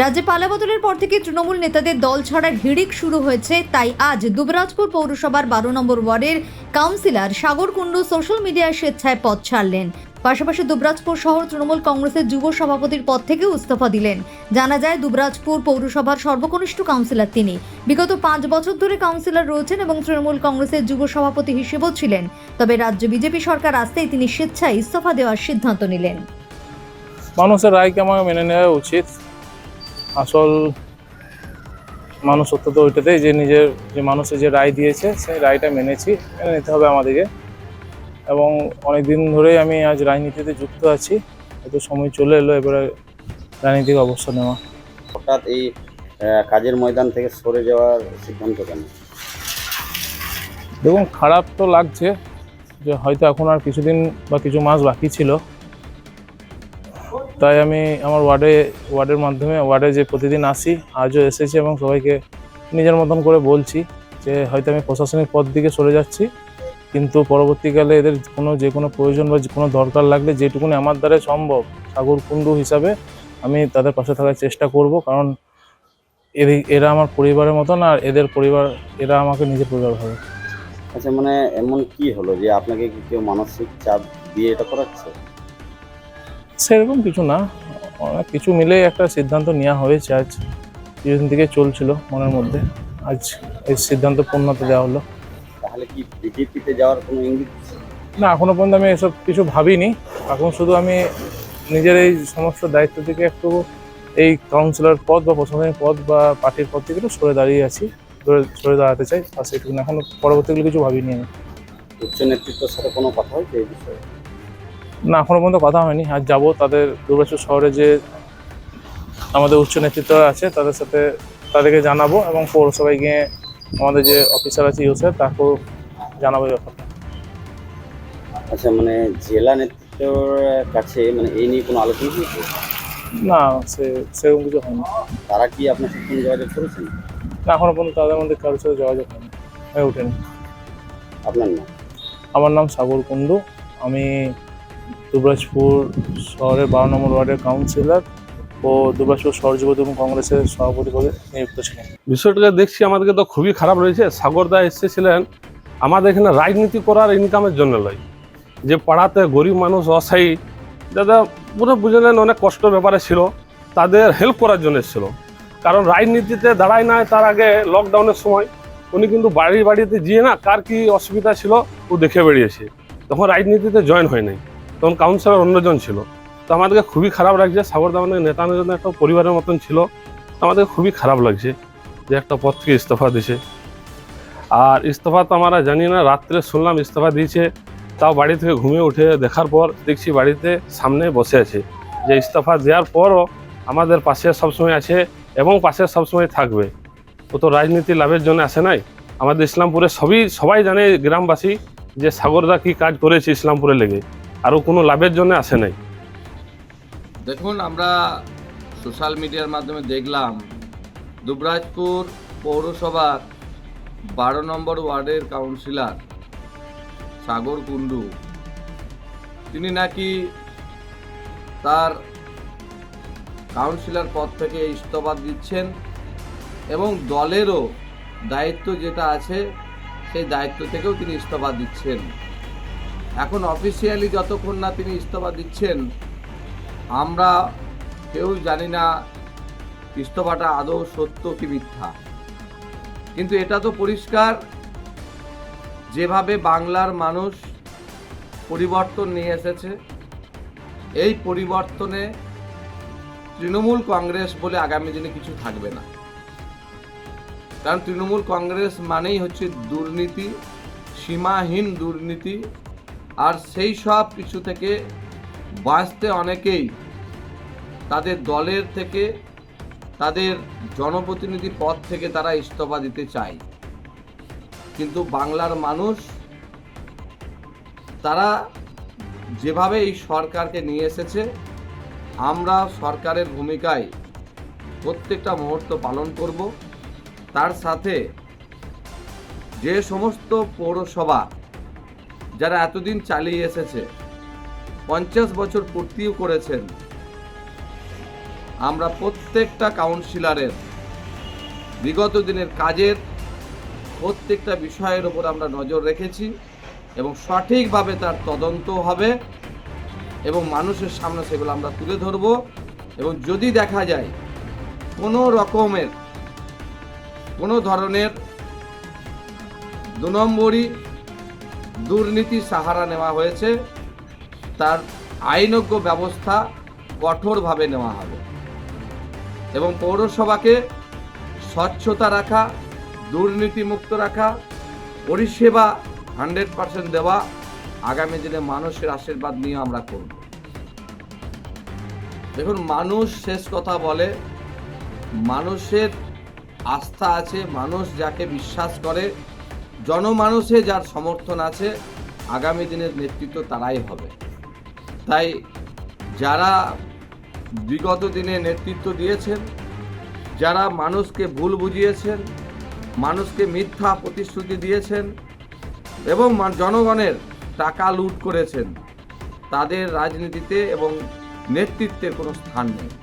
রাজ্যে পালাবদলের পর থেকে তৃণমূল নেতাদের দল ছাড়ার হিড়িক শুরু হয়েছে। তাই আজ দুবরাজপুর পৌরসভার 12 নম্বর ওয়ার্ডের কাউন্সিলর সাগর কুণ্ডু সোশ্যাল মিডিয়ায় স্বেচ্ছায় পদ ছাড়লেন। পাশাপাশি দুবরাজপুর শহর তৃণমূল কংগ্রেসের যুব সভাপতির পদ থেকে ইস্তফা দিলেন। জানা যায়, দুবরাজপুর পৌরসভার সর্বকনিষ্ঠ কাউন্সিলর তিনি। বিগত 5 বছর ধরে কাউন্সিলর রয়েছেন এবং তৃণমূল কংগ্রেসের যুব সভাপতি হিসেবেও ছিলেন। তবে রাজ্য বিজেপি সরকার আসতেই তিনি স্বেচ্ছায় ইস্তফা দেওয়ার সিদ্ধান্ত নিলেন। মানুষের রায়কে আমাকে মেনে নেওয়া উচিত। আসল মানুষত্ব তো ওইটাতেই যে নিজের যে মানুষের যে রায় দিয়েছে সেই রায়টা মেনে নিতে হবে আমাদেরকে। এবং অনেক দিন ধরেই আমি আজ রাজনীতিতে যুক্ত আছি, এত সময় চলে এলো এবারে রাজনৈতিক অবস্থান নেওয়া। হঠাৎ এই কাজের ময়দান থেকে সরে যাওয়ার সিদ্ধান্ত কেন? দেখুন, খারাপ তো লাগছে যে হয়তো এখন আর কিছুদিন বা কিছু মাস বাকি ছিল, তাই আমি আমার ওয়ার্ডের মাধ্যমে ওয়ার্ডে যে প্রতিদিন আসি আজও এসেছি এবং সবাইকে নিজের মতন করে বলছি যে হয়তো আমি প্রশাসনিক পদ দিকে সরে যাচ্ছি, কিন্তু পরবর্তীকালে এদের যে কোনো প্রয়োজন বা কোনো দরকার লাগলে যেটুকুনি আমার দ্বারা সম্ভব সাগর কুণ্ডু হিসাবে আমি তাদের পাশে থাকার চেষ্টা করব। কারণ এরা আমার পরিবারের মতন, আর এদের পরিবার এরা আমাকে নিজের পরিবার ভাবে। আচ্ছা, মানে এমন কি হলো যে আপনাকে কি কেউ মানসিক চাপ দিয়ে এটা করাচ্ছে? সেরকম কিছু না, অনেক কিছু মিলে একটা সিদ্ধান্ত নেওয়া হয়েছে। আজ কিছুদিন থেকে চলছিল মনের মধ্যে, আজ এই সিদ্ধান্ত পূর্ণতা দেওয়া হলো। তাহলে কি বিজেপিতে যাওয়ার কোনো ইঙ্গিত? না, এখনো পর্যন্ত আমি এসব কিছু ভাবিনি। এখন শুধু আমি নিজের এই সমস্ত দায়িত্ব থেকে একটু এই কাউন্সিলর পদ বা প্রশাসনিক পদ বা পার্টির পদ থেকে একটু সরে দাঁড়াতে চাই। আর সেটুকু এখনো পরবর্তীগুলো কিছু ভাবিনি আমি। উচ্চ নেতৃত্বের সাথে কোনো কথা হয়েছে এই বিষয়ে? না, এখনো পর্যন্ত কথা হয়নি। আজ যাবো তাদের দুবরাজপুর শহরে যে আমাদের উচ্চ নেতৃত্ব আছে তাদেরকে জানাবো, এবং পৌরসভায় গিয়ে আমাদের যে অফিসার আছে ইউসে তাকেও জানাবো ব্যাপারটা। আচ্ছা, মানে জেলা নেতৃত্বের কাছে মানে এই নিয়ে কোনো আলোচনা হয়েছে? না, সেরকম কিছু হয়নি। তারা কি আপনার সাথে কোনো যোগাযোগ করেছেন? না, এখনো পর্যন্ত তাদের মধ্যে কারোর সাথে যোগাযোগ হয়ে ওঠেনি। আপনার নাম? আমার নাম সাগর কুণ্ডু। আমি দুবরাজপুর শহরের 12 নম্বর ওয়ার্ডের কাউন্সিলর ও দুবরাজপুর শহর যুব তৃণমূল কংগ্রেসের সভাপতি পদে নিযুক্ত ছিলেন। বিষয়টাকে দেখছি আমাদেরকে তো খুবই খারাপ রয়েছে। সাগরদা এসেছিলেন আমাদের এখানে রাজনীতি করার ইনকামের জন্য নয়, যে পাড়াতে গরিব মানুষ অসহায়ী যাদের পুরো বুঝে নেন অনেক কষ্ট ব্যাপারে ছিল, তাদের হেল্প করার জন্য এসেছিল। কারণ রাজনীতিতে দাঁড়ায় নাই তার আগে লকডাউনের সময় উনি কিন্তু বাড়িতে গিয়ে না কার কি অসুবিধা ছিল ও দেখে বেরিয়েছে। তখন রাজনীতিতে জয়েন হয় নাই, তখন কাউন্সিলর অন্যজন ছিল। তো আমাদেরকে খুবই খারাপ লাগছে। সাগরদা আমাদের নেতাদের জন্য একটা পরিবারের মতন ছিল, আমাদের খুবই খারাপ লাগছে যে একটা পদ থেকে ইস্তফা দিয়েছে। আর ইস্তফা তো আমরা জানি না, রাত্রে শুনলাম ইস্তফা দিয়েছে, তাও বাড়ি থেকে ঘুমিয়ে উঠে দেখার পর দেখছি বাড়িতে সামনে বসে আছে, যে ইস্তফা দেওয়ার পরও আমাদের পাশে সবসময় আছে এবং পাশে সবসময় থাকবে। ও তো রাজনীতি লাভের জন্য আসে নাই। আমাদের ইসলামপুরে সবাই জানে, গ্রামবাসী, যে সাগরদা কি কাজ করেছে ইসলামপুরে লেগে, আরও কোনো লাভের জন্য আসে নাই। দেখুন, আমরা সোশ্যাল মিডিয়ার মাধ্যমে দেখলাম দুবরাজপুর পৌরসভার 12 নম্বর ওয়ার্ডের কাউন্সিলর সাগর কুণ্ডু তিনি নাকি তার কাউন্সিলর পদ থেকে ইস্তফা দিচ্ছেন এবং দলেরও দায়িত্ব যেটা আছে সেই দায়িত্ব থেকেও তিনি ইস্তফা দিচ্ছেন। এখন অফিসিয়ালি যতক্ষণ না তিনি ইস্তফা দিচ্ছেন আমরা কেউ জানি না ইস্তফাটা আদৌ সত্য কি মিথ্যা। কিন্তু এটা তো পরিষ্কার, যেভাবে বাংলার মানুষ পরিবর্তন নিয়ে এসেছে, এই পরিবর্তনে তৃণমূল কংগ্রেস বলে আগামী দিনে কিছু থাকবে না। কারণ তৃণমূল কংগ্রেস মানেই হচ্ছে দুর্নীতি, সীমাহীন দুর্নীতি। আর সেই সব কিছু থেকে বাঁচতে অনেকেই তাদের দলের থেকে, তাদের জনপ্রতিনিধি পদ থেকে তারা ইস্তফা দিতে চায়। কিন্তু বাংলার মানুষ তারা যেভাবে এই সরকারকে নিয়ে এসেছে, আমরা সরকারের ভূমিকায় প্রত্যেকটা মুহূর্ত পালন করব। তার সাথে যে সমস্ত পৌরসভা যারা এতদিন চালিয়ে এসেছে, 50 বছর পূর্তিও করেছেন, আমরা প্রত্যেকটা কাউন্সিলরের বিগত দিনের কাজের প্রত্যেকটা বিষয়ের উপর আমরা নজর রেখেছি এবং সঠিকভাবে তার তদন্ত হবে এবং মানুষের সামনে সেগুলো আমরা তুলে ধরব। এবং যদি দেখা যায় কোনো ধরনের 2 নম্বরই দুর্নীতি সাহারা নেওয়া হয়েছে, তার আইনজ্ঞ ব্যবস্থা কঠোরভাবে নেওয়া হবে এবং পৌরসভাকে স্বচ্ছতা রাখা, দুর্নীতিমুক্ত রাখা, পরিষেবা 100% দেওয়া আগামী দিনে মানুষের আশীর্বাদ নিয়ে আমরা করব। দেখুন, মানুষ শেষ কথা বলে, মানুষের আস্থা আছে, মানুষ যাকে বিশ্বাস করে, জনমানুষে যার সমর্থন আছে, আগামী দিনের নেতৃত্ব তারাই হবে। তাই যারা বিগত দিনে নেতৃত্ব দিয়েছেন, যারা মানুষকে ভুল বুঝিয়েছেন, মানুষকে মিথ্যা প্রতিশ্রুতি দিয়েছেন এবং জনগণের টাকা লুট করেছেন, তাদের রাজনীতিতে এবং নেতৃত্বের কোনো স্থান নেই।